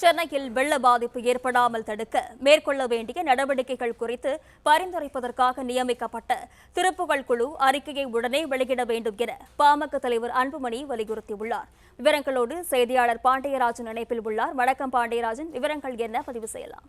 சென்னையில் வெள்ள பாதிப்பு ஏற்படாமல் தடுக்க மேற்கொள்ள வேண்டிய நடவடிக்கைகள் குறித்து பரிந்துரைப்பதற்காக நியமிக்கப்பட்ட திருப்புகழ் குழு அறிக்கையை உடனே வெளியிட வேண்டும் என பாமக தலைவர் அன்புமணி வலியுறுத்தியுள்ளார். விவரங்களோடு செய்தியாளர் பாண்டியராஜன் இணைப்பில் உள்ளார். வணக்கம் பாண்டியராஜன், விவரங்கள் என்ன? பதிவு செய்யலாம்.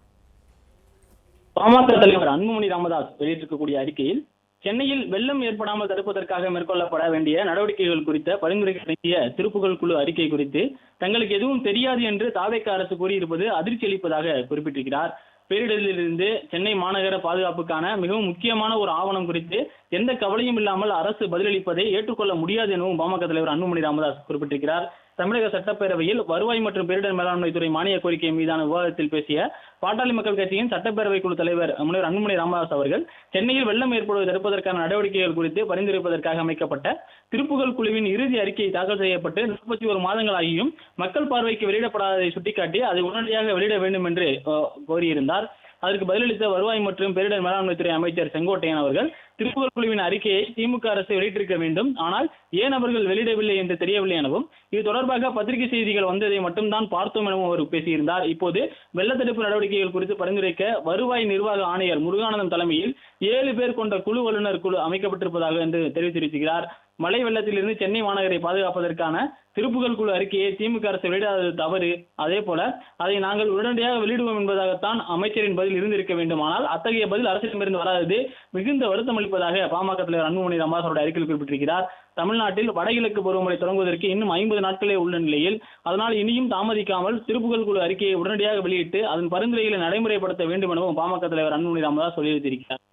பாமக தலைவர் அன்புமணி ராமதாஸ் வெளியிட்டிருக்கக்கூடிய அறிக்கையில் சென்னையில் வெள்ளம் ஏற்படாமல் தடுப்பதற்காக மேற்கொள்ளப்பட வேண்டிய நடவடிக்கைகள் குறித்த பரிந்துரைகள் அடங்கிய திருப்புகழ் குழு அறிக்கை குறித்து தங்களுக்கு எதுவும் தெரியாது என்று தாவேக அரசு கூறியிருப்பது அதிர்ச்சி அளிப்பதாக குறிப்பிட்டிருக்கிறார். பேரிடரிலிருந்து சென்னை மாநகர பாதுகாப்புக்கான மிகவும் முக்கியமான ஒரு ஆவணம் குறித்து எந்த கவலையும் இல்லாமல் அரசு பதிலளிப்பதை ஏற்றுக்கொள்ள முடியாது எனவும் பாமக தலைவர் அன்புமணி ராமதாஸ் குறிப்பிட்டிருக்கிறார். தமிழக சட்டப்பேரவையில் வருவாய் மற்றும் பேரிடர் மேலாண்மை துறை மானிய கோரிக்கை மீதான விவாதத்தில் பேசிய பாட்டாளி மக்கள் கட்சியின் சட்டப்பேரவை குழு தலைவர் முனைவர் அன்புமணி ராமதாஸ் அவர்கள் சென்னையில் வெள்ளம் ஏற்படுவதை தடுப்பதற்கான நடவடிக்கைகள் குறித்து பரிந்துரைப்பதற்காக அமைக்கப்பட்ட திருப்புகழ் குழுவின் இறுதி அறிக்கை தாக்கல் செய்யப்பட்டு 41 மாதங்களாகியும் மக்கள் பார்வைக்கு வெளியிடப்படாததை சுட்டிக்காட்டி அதை உடனடியாக வெளியிட வேண்டும் என்று கோரியிருந்தார். அதற்கு பதிலளித்த வருவாய் மற்றும் பேரிடர் மேலாண்மை துறை அமைச்சர் செங்கோட்டையன் அவர்கள் திருப்புகழ் குழுவின் அறிக்கையை திமுக அரசு வெளியிட்டிருக்க வேண்டும், ஆனால் ஏன் அவர்கள் வெளியிடவில்லை என்று தெரியவில்லை எனவும் இது தொடர்பாக பத்திரிகை செய்திகள் வந்ததை மட்டும்தான் பார்த்தோம் எனவும் அவர் பேசியிருந்தார். இப்போது வெள்ள தடுப்பு நடவடிக்கைகள் குறித்து பரிந்துரைக்க வருவாய் நிர்வாக ஆணையர் முருகானந்தம் தலைமையில் 7 பேர் கொண்ட குழு வல்லுநர் குழு அமைக்கப்பட்டிருப்பதாக என்று தெரிவித்திருக்கிறார். மழை வெள்ளத்திலிருந்து சென்னை மாநகரை பாதுகாப்பதற்கான திருப்புகழ் குழு அறிக்கையை திமுக அரசு வெளியிடாதது தவறு. அதே போல அதை நாங்கள் உடனடியாக வெளியிடுவோம் என்பதாகத்தான் அமைச்சரின் பதில் இருந்திருக்க வேண்டும். ஆனால் அத்தகைய பதில் அரசிடமிருந்து வராதது மிகுந்த வருத்தம் அளிப்பதாக பாமக தலைவர் அன்புமணி ராமதாஸ் அறிக்கையில் குறிப்பிட்டிருக்கிறார். தமிழ்நாட்டில் வடகிழக்கு பருவமழை தொடங்குவதற்கு இன்னும் 50 நாட்களே உள்ள நிலையில் அதனால் இனியும் தாமதிக்காமல் திருப்புகழ் குழு அறிக்கையை உடனடியாக வெளியிட்டு அதன் பரிந்துரைகளை நடைமுறைப்படுத்த வேண்டும் எனவும் பாமக தலைவர் அன்புமணி ராமதாஸ் வலியுறுத்தியிருக்கிறார்.